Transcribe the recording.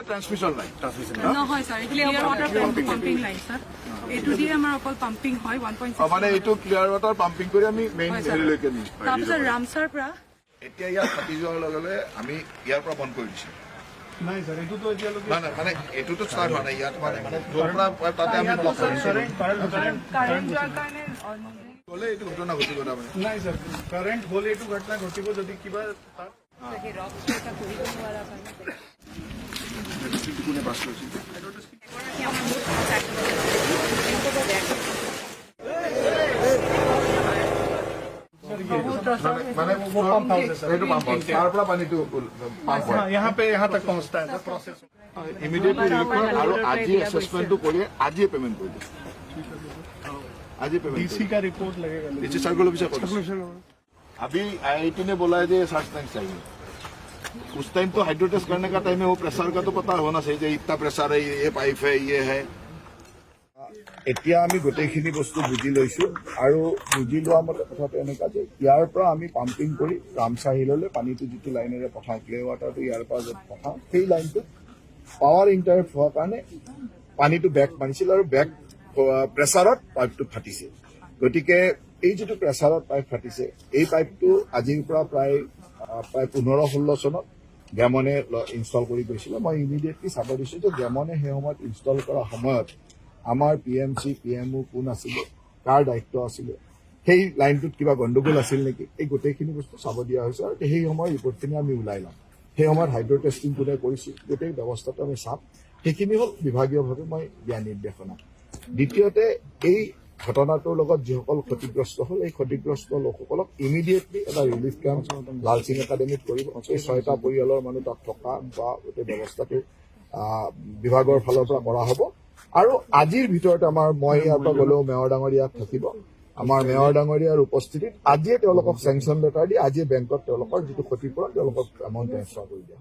Transmission line নহয় sir, এইটো clear water pumping line sir. এইটো দিয়ে আমাৰ অকল পাম্পিং হয় 1.6। মানে এইটো ক্লিয়াৰ ৱাটাৰ পাম্পিং কৰি আমি মেইন হেৰিলৈকে নিম। তাৰপিছত ৰামছাৰ পৰা এতিয়া ইয়াত ফাটি যোৱাৰ লগে লগে আমি ইয়াৰ পৰা বন্ধ কৰি দিছোঁ। নাই স্যাৰ, এইটোতো এতিয়ালৈকে নাই নাই, মানে এইটোতো ষ্টাৰ্ট হোৱা নাই ইয়াত, মানে য'ৰ পৰা তাতে আমি ব্লক কৰিছোঁ কাৰেণ্ট যোৱাৰ কাৰণে গ'লে এইটো ঘটনা ঘটিব তাৰমানে। নাই স্যাৰ, কাৰেণ্ট হ'ল এইটো ঘটনা ঘটিব যদি কিবা তাত কোনে পাছ কৰিছিল? মানে এইটো পাম্প তাৰ পৰা পানীটো পাম্প হয়। यहाँ तक पहुंचता है प्रोसेस। ইমিডিয়েটলি ৰিলিভ কৰক আৰু আজি এছেছমেণ্টটো কৰি আজিয়ে পেমেণ্ট কৰি দিম। आज पेमेंट डीसी का रिपोर्ट लगेगा। डीसी सर्कुलर ऑफिसर अभी IIT ने बोला है कि सर्च टैंक चाहिए। उस टाइम तो हाइड्रो टेस्ट करने का टाइम है, वो प्रेशर का तो पता होना चाहिए, इतना प्रेशर है, ये पाइप है, ये है। এতিয়া আমি গোটেইখিনি বস্তু বুজি লৈছো আৰু বুজি লোৱা মতে কথাটো এনেকুৱা যে ইয়াৰ পৰা আমি পাম্পিং কৰি ৰামছাৰ হিললৈ পানীটো যিটো লাইনেৰে পঠাওঁ, ক্লিয়াৰ ৱাটাৰটো ইয়াৰ পৰা য'ত পঠাওঁ, সেই লাইনটো পাৱাৰ ইণ্টাৰেক্ট হোৱাৰ কাৰণে পানীটো বেক মাৰিছিল আৰু বেক প্ৰেছাৰত পাইপটো ফাটিছে। গতিকে এই যিটো প্ৰেছাৰত পাইপ ফাটিছে, এই পাইপটো আজিৰ পৰা প্ৰায় 15-16 চনত গেমনে ইনষ্টল কৰি গৈছিলে। মই ইমিডিয়েটলি চাব দিছোঁ যে গেমনে সেই সময়ত ইনষ্টল কৰা সময়ত আমাৰ PMC PMO কোন আছিলে, কাৰ দায়িত্ব আছিলে, সেই লাইনটোত কিবা গণ্ডগোল আছিল নেকি, এই গোটেইখিনি বস্তু চাব দিয়া হৈছে আৰু সেই সময়ৰ ৰিপৰ্টখিনি আমি ওলাই ল'ম। সেই সময়ত হাইড্ৰ টেষ্টিং কোনে কৰিছিল, গোটেই ব্যৱস্থাটো আমি চাম। সেইখিনি হ'ল বিভাগীয়ভাৱে মই দিয়া নিৰ্দেশনা। দ্বিতীয়তে, এই ঘটনাটোৰ লগত যিসকল ক্ষতিগ্ৰস্ত হ'ল, এই ক্ষতিগ্ৰস্ত লোকসকলক ইমিডিয়েটলি এটা ৰিলিফ কেম্প লালসিং একাডেমীত কৰিব। এই 6টা পৰিয়ালৰ মানুহ তাত থকা বা গোটেই ব্যৱস্থাটো বিভাগৰ ফালৰ পৰা কৰা হ'ব। আৰু আজিৰ ভিতৰতে মই ইয়াৰ পৰা গ'লেও মেয়ৰ ডাঙৰীয়া থাকিব। আমাৰ মেয়ৰ ডাঙৰীয়াৰ উপস্থিতিত আজিয়ে তেওঁলোকক চেংচন লেটাৰ দি আজিয়ে বেংকত তেওঁলোকৰ যিটো ক্ষতিপূৰণ তেওঁলোকক এমাউণ্ট ট্ৰেন্সফাৰ কৰি দিয়া হ'ব।